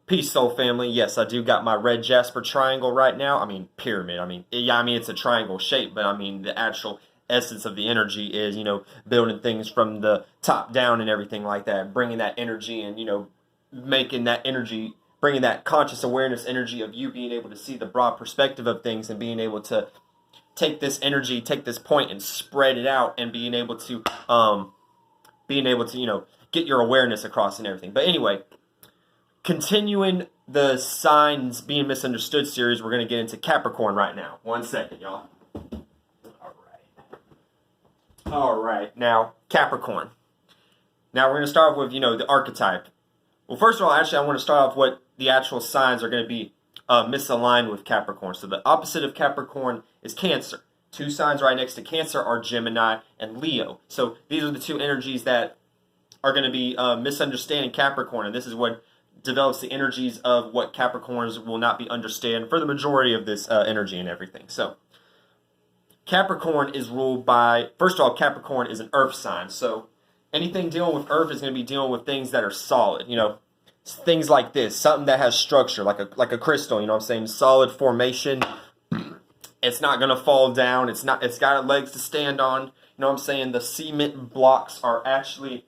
Peace, soul family. Yes, I do got my red jasper triangle right now. I mean, pyramid. I mean, it's a triangle shape, but I mean, the actual essence of the energy is, building things from the top down and everything like that, bringing that energy and, making that energy, bringing that conscious awareness energy of you being able to see the broad perspective of things and being able to take this energy, take this point and spread it out and being able to, get your awareness across and everything. But anyway, continuing the signs being misunderstood series, we're going to get into Capricorn right now. 1 second, y'all. All right. Now, Capricorn. Now, we're going to start off with, the archetype. Well, first of all, actually, I want to start off what the actual signs are going to be misaligned with Capricorn. So the opposite of Capricorn is Cancer. 2 signs right next to Cancer are Gemini and Leo. So these are the 2 energies that are going to be misunderstanding Capricorn, and this is what develops the energies of what Capricorns will not be understand for the majority of this energy and everything. So Capricorn is ruled by, first of all, Capricorn is an earth sign. So anything dealing with earth is going to be dealing with things that are solid, things like this, something that has structure, like a crystal, what I'm saying, solid formation. It's not going to fall down. It's got legs to stand on. What I'm saying, the cement blocks are actually,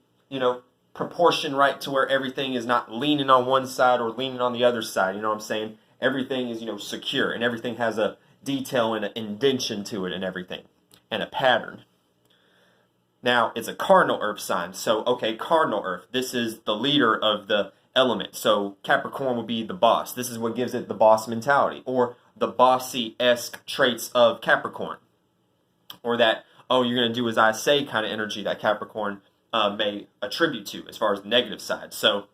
proportion right to where everything is not leaning on one side or leaning on the other side. What I'm saying? Everything is, secure, and everything has a detail and an indentation to it and everything, and a pattern. Now, it's a cardinal earth sign. So, okay, cardinal earth. This is the leader of the element. So, Capricorn will be the boss. This is what gives it the boss mentality, or the bossy-esque traits of Capricorn. Or that, oh, you're going to do as I say kind of energy that Capricorn may attribute to as far as the negative side. So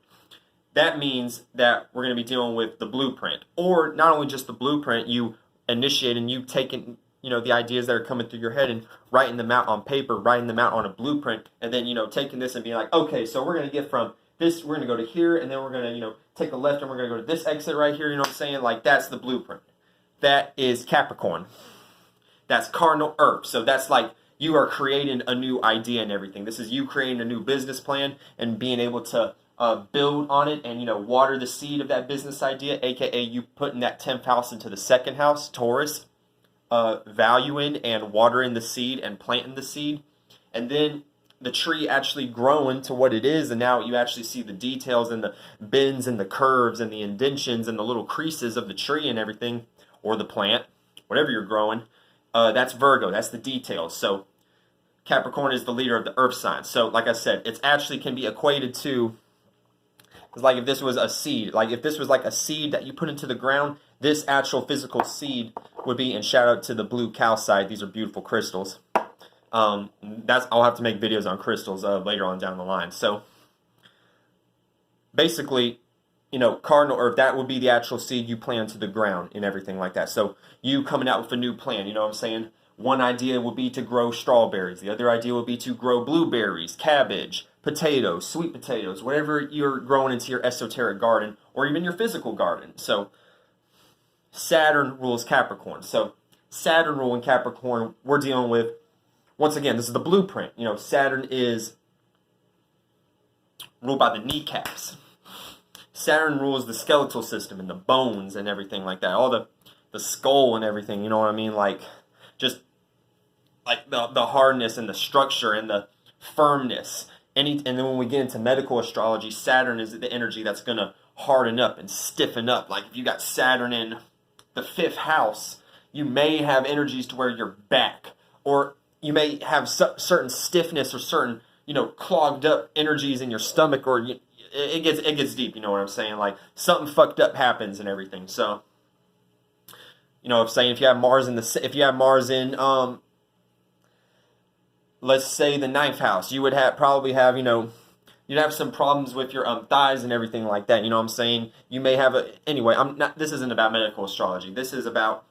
that means that we're going to be dealing with the blueprint, or not only just the blueprint, you initiate and you taking the ideas that are coming through your head and writing them out on paper, writing them out on a blueprint, and then taking this and being like, okay, so we're going to get from this, we're going to go to here, and then we're going to take a left and we're going to go to this exit right here. What I'm saying? Like, that's the blueprint. That is Capricorn. That's cardinal earth. So that's like you are creating a new idea and everything. This is you creating a new business plan and being able to build on it and, water the seed of that business idea, aka you putting that 10th house into the 2nd house, Taurus, valuing and watering the seed and planting the seed. And then the tree actually growing to what it is, and now you actually see the details and the bends and the curves and the indentions and the little creases of the tree and everything, or the plant, whatever you're growing. That's Virgo. That's the details. So Capricorn is the leader of the earth sign. So like I said, it actually can be equated to, it's like if this was a seed, like if this was like a seed that you put into the ground, this actual physical seed would be, and shout out to the blue calcite. These are beautiful crystals. I'll have to make videos on crystals later on down the line. So basically, cardinal earth, that would be the actual seed you plant to the ground and everything like that. So you coming out with a new plan, what I'm saying? One idea would be to grow strawberries. The other idea would be to grow blueberries, cabbage, potatoes, sweet potatoes, whatever you're growing into your esoteric garden or even your physical garden. So Saturn rules Capricorn. So Saturn ruling Capricorn, we're dealing with, once again, this is the blueprint. Saturn is ruled by the kneecaps. Saturn rules the skeletal system and the bones and everything like that. All the skull and everything, you know what I mean? Like, just like the hardness and the structure and the firmness. And then when we get into medical astrology, Saturn is the energy that's going to harden up and stiffen up. Like if you got Saturn in the 5th house, you may have energies to where you're back. Or you may have certain stiffness or certain, clogged up energies in your stomach, or it gets deep, you know what I'm saying? Like something fucked up happens and everything. So, I'm saying if you have Mars in let's say the 9th house, you would probably have you'd have some problems with your thighs and everything like that. You know what I'm saying? You may have anyway. This isn't about medical astrology. This is about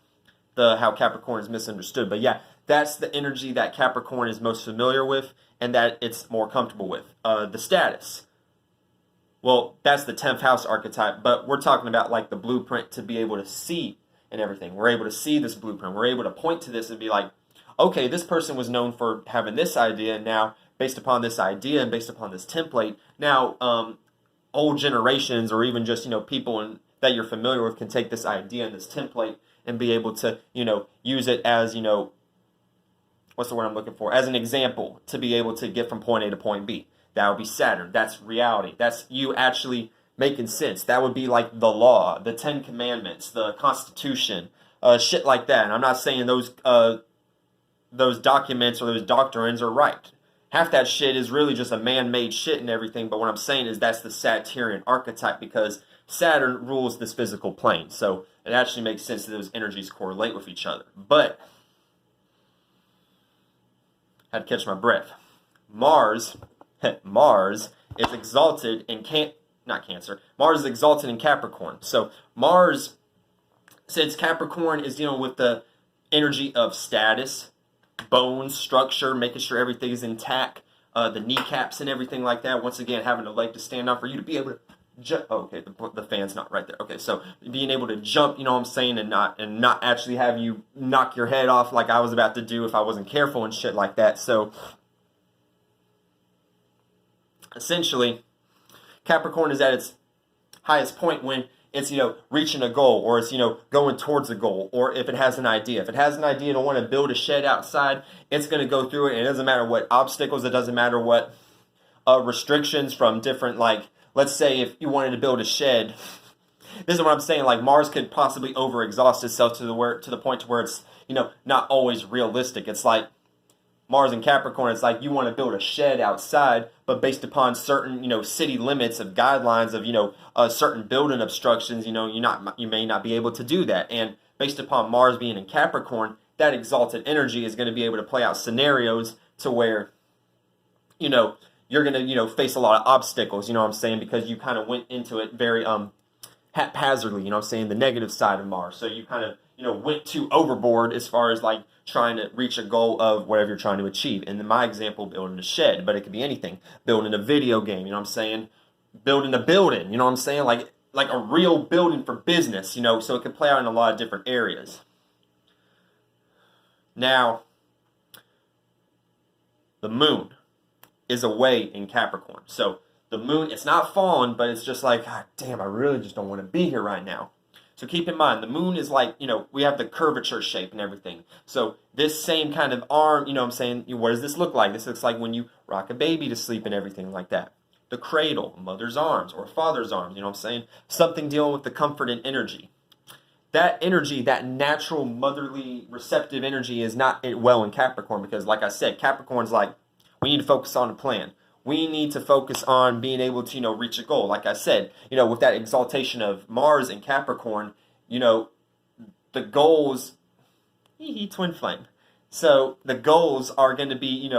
how Capricorn is misunderstood. But yeah, that's the energy that Capricorn is most familiar with and that it's more comfortable with. The status. Well, that's the 10th house archetype, but we're talking about like the blueprint to be able to see and everything. We're able to see this blueprint. We're able to point to this and be like, okay, this person was known for having this idea, and now based upon this idea and based upon this template, now old generations or even just, people that you're familiar with can take this idea and this template and be able to, use it as, what's the word I'm looking for? As an example to be able to get from point A to point B. That would be Saturn. That's reality. That's you actually making sense. That would be like the law, the 10 Commandments, the Constitution, shit like that. And I'm not saying those documents or those doctrines are right. Half that shit is really just a man-made shit and everything, but what I'm saying is that's the Saturnian archetype because Saturn rules this physical plane. So it actually makes sense that those energies correlate with each other. But, I had to catch my breath. Mars is exalted in Mars is exalted in Capricorn. So Mars, since Capricorn is dealing with the energy of status, bone structure, making sure everything is intact, the kneecaps and everything like that. Once again, having a leg to stand on for you to be able to jump. Oh, okay, the fan's not right there. Okay, so being able to jump, you know what I'm saying, and not actually have you knock your head off like I was about to do if I wasn't careful and shit like that. So essentially, Capricorn is at its highest point when it's, reaching a goal, or it's, going towards a goal, or if it has an idea. If it has an idea to want to build a shed outside, it's going to go through it, and it doesn't matter what obstacles, it doesn't matter what restrictions from different, like, let's say if you wanted to build a shed, this is what I'm saying, like, Mars could possibly overexhaust itself to the point to where it's, not always realistic. It's like, Mars and Capricorn, it's like you want to build a shed outside, but based upon certain, city limits of guidelines of, certain building obstructions, you may not be able to do that. And based upon Mars being in Capricorn, that exalted energy is going to be able to play out scenarios to where, you're going to, face a lot of obstacles, you know what I'm saying? Because you kind of went into it very, haphazardly, the negative side of Mars. So you kind of, went too overboard as far as like trying to reach a goal of whatever you're trying to achieve. And in my example, building a shed, but it could be anything. Building a video game, building a building, like a real building for business, so it could play out in a lot of different areas. Now, the moon is away in Capricorn. So the moon, it's not fallen, but it's just like, God damn, I really just don't want to be here right now. So keep in mind, the moon is like, we have the curvature shape and everything. So this same kind of arm, what does this look like? This looks like when you rock a baby to sleep and everything like that. The cradle, mother's arms or father's arms, something dealing with the comfort and energy. That energy, that natural motherly receptive energy is not well in Capricorn because, like I said, Capricorn's like, we need to focus on a plan. We need to focus on being able to, reach a goal. Like I said, with that exaltation of Mars and Capricorn, the goals, twin flame. So the goals are going to be,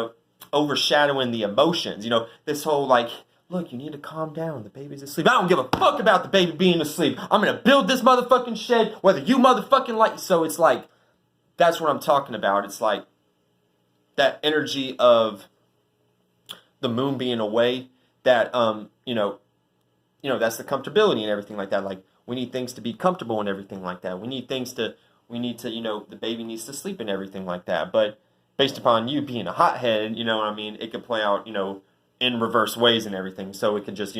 overshadowing the emotions. This whole like, look, you need to calm down. The baby's asleep. I don't give a fuck about the baby being asleep. I'm going to build this motherfucking shed, whether you motherfucking like. So it's like, that's what I'm talking about. It's like that energy of the moon being away, that that's the comfortability and everything like that. Like, we need things to be comfortable and everything like that. We need to the baby needs to sleep and everything like that. But based upon you being a hothead, it could play out, in reverse ways and everything. So it could just,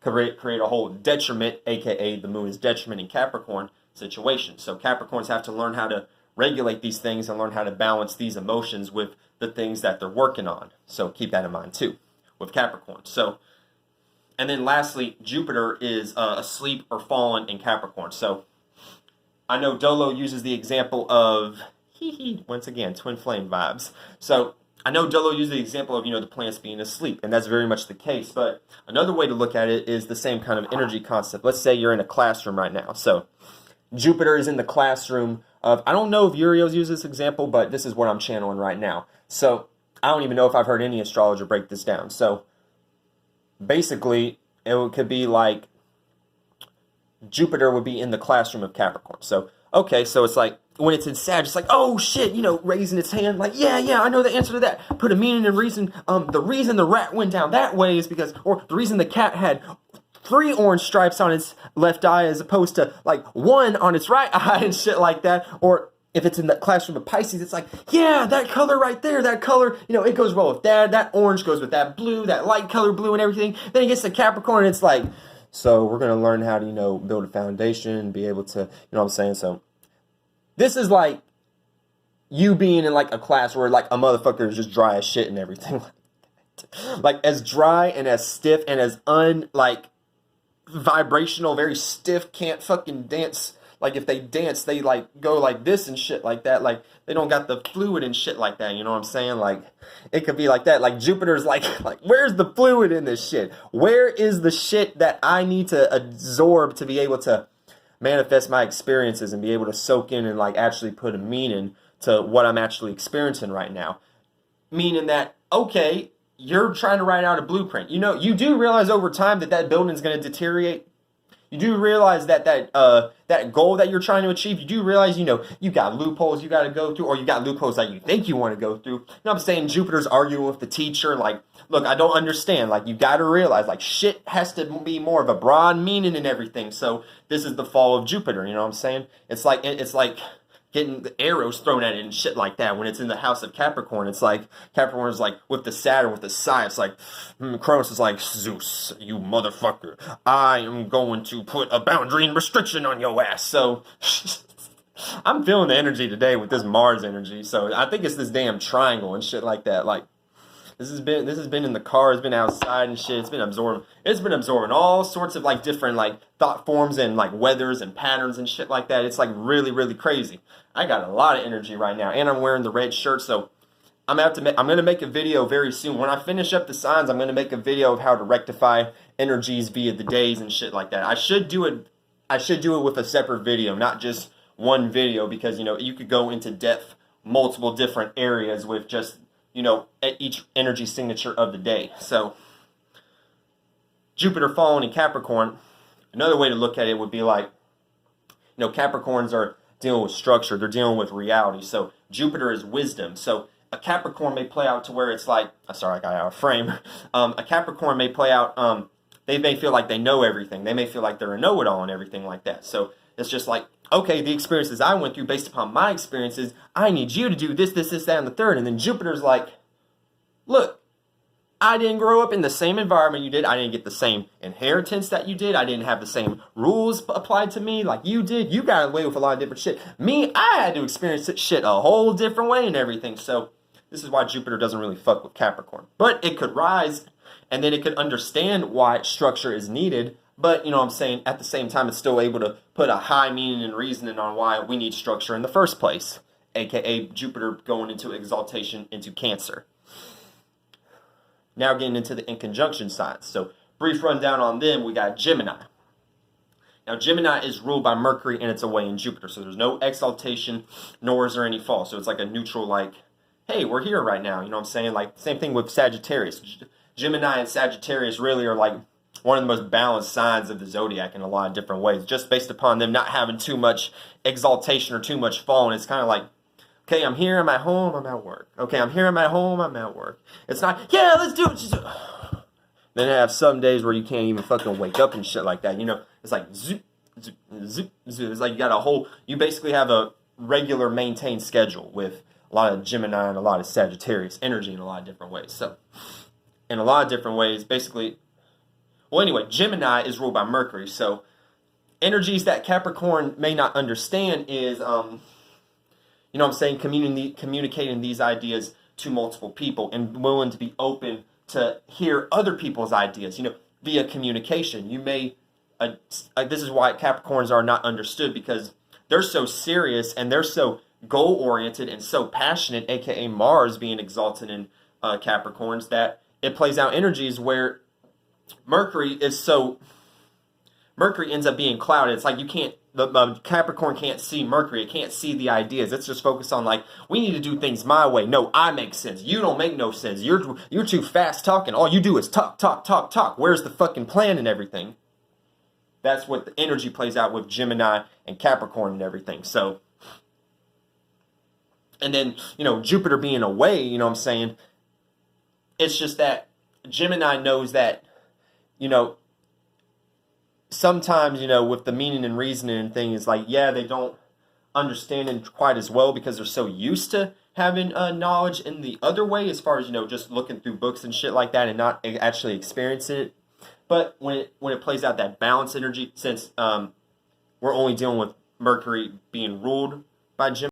create a whole detriment, aka the moon is detriment in Capricorn situation. So Capricorns have to learn how to regulate these things and learn how to balance these emotions with the things that they're working on. So keep that in mind too with Capricorn. So, and then lastly, Jupiter is asleep or fallen in Capricorn. So I know Dolo uses the example of, once again, twin flame vibes. So I know Dolo uses the example of, the planets being asleep, and that's very much the case. But another way to look at it is the same kind of energy concept. Let's say you're in a classroom right now. So Jupiter is in the classroom of, I don't know if Uriel's used this example, but this is what I'm channeling right now. So I don't even know if I've heard any astrologer break this down. So basically, it could be like Jupiter would be in the classroom of Capricorn. So, okay, so it's like, when it's in Sag, it's like, oh shit, raising its hand, like, yeah, I know the answer to that. Put a meaning and reason. The reason the rat went down that way is because, or the reason the cat had 3 orange stripes on its left eye as opposed to like 1 on its right eye and shit like that. Or if it's in the classroom of Pisces, it's like, yeah, that color right there, that color, it goes well with that. That orange goes with that blue, that light color blue and everything. Then it gets to Capricorn and it's like, So we're going to learn how to, build a foundation, be able to, what I'm saying? So this is like you being in like a class where like a motherfucker is just dry as shit and everything. Like as dry and as stiff and as vibrational, very stiff, can't fucking dance. Like if they dance, they like go like this and shit like that. Like they don't got the fluid and shit like that. You know what I'm saying? Like it could be like that. Like Jupiter's like where's the fluid in this shit? Where is the shit that I need to absorb to be able to manifest my experiences and be able to soak in and like actually put a meaning to what I'm actually experiencing right now? Meaning that, okay, you're trying to write out a blueprint. You do realize over time that building's going to deteriorate. You do realize that goal that you're trying to achieve, you do realize, you got loopholes you got to go through, or you got loopholes that you think you want to go through. I'm saying? Jupiter's arguing with the teacher, like, look, I don't understand. Like, you got to realize, like, shit has to be more of a broad meaning and everything. So this is the fall of Jupiter, you know what I'm saying? It's like getting the arrows thrown at it and shit like that when it's in the house of Capricorn. It's like Capricorn is like with the Saturn, with the sign. It's like Cronus is like, Zeus, you motherfucker, I am going to put a boundary and restriction on your ass. So I'm feeling the energy today with this Mars energy. So I think it's this damn triangle and shit like that. Like this has been in the car, it's been outside and shit. It's been absorbing all sorts of like different like thought forms and like weathers and patterns and shit like that. It's like really, really crazy. I got a lot of energy right now, and I'm wearing the red shirt, so I'm gonna make a video very soon. When I finish up the signs, I'm gonna make a video of how to rectify energies via the days and shit like that. I should do it with a separate video, not just one video, because you could go into depth multiple different areas with just at each energy signature of the day. So Jupiter falling in Capricorn, another way to look at it would be like, Capricorns are dealing with structure, they're dealing with reality. So Jupiter is wisdom. So a Capricorn may play out to where it's like, sorry, I got out of frame. A Capricorn may play out, they may feel like they know everything. They may feel like they're a know-it-all and everything like that. So it's just like, okay, the experiences I went through, based upon my experiences, I need you to do this, that, and the third. And then Jupiter's like, look, I didn't grow up in the same environment you did. I didn't get the same inheritance that you did. I didn't have the same rules applied to me like you did. You got away with a lot of different shit. Me, I had to experience shit a whole different way and everything. So this is why Jupiter doesn't really fuck with Capricorn. But it could rise, and then it could understand why structure is needed. But, I'm saying, at the same time, it's still able to put a high meaning and reasoning on why we need structure in the first place. AKA Jupiter going into exaltation into Cancer. Now getting into the in conjunction signs. So brief rundown on them, we got Gemini. Now Gemini is ruled by Mercury and it's away in Jupiter. So there's no exaltation, nor is there any fall. So it's like a neutral, like, hey, we're here right now. You know what I'm saying? Like same thing with Sagittarius. Gemini and Sagittarius really are like one of the most balanced signs of the zodiac in a lot of different ways. Just based upon them not having too much exaltation or too much fall. And it's kind of like, okay, I'm here, I'm at home, I'm at work. Okay, I'm here, I'm at home, I'm at work. It's not, yeah, let's do it. Then I have some days where you can't even fucking wake up and shit like that. It's like zoop, zoop, zoop, zoop. It's like you basically have a regular maintained schedule with a lot of Gemini and a lot of Sagittarius energy in a lot of different ways. So, in a lot of different ways, basically, well, anyway, Gemini is ruled by Mercury. So, energies that Capricorn may not understand is, I'm saying, communicating these ideas to multiple people and willing to be open to hear other people's ideas, via communication. You may, this is why Capricorns are not understood, because they're so serious and they're so goal-oriented and so passionate, aka Mars being exalted in Capricorns, that it plays out energies where Mercury ends up being clouded. It's like you can't, the Capricorn can't see Mercury. It can't see the ideas. It's just focused on like, we need to do things my way. No, I make sense. You don't make no sense. You're too fast talking. All you do is talk, talk, talk, talk. Where's the fucking plan and everything? That's what the energy plays out with Gemini and Capricorn and everything. So, and then, Jupiter being away, you know what I'm saying? It's just that Gemini knows that, sometimes, with the meaning and reasoning and things, like, yeah, they don't understand it quite as well because they're so used to having knowledge in the other way, as far as, just looking through books and shit like that and not actually experiencing it. But when it plays out that balance energy, since we're only dealing with Mercury being ruled by Gemini,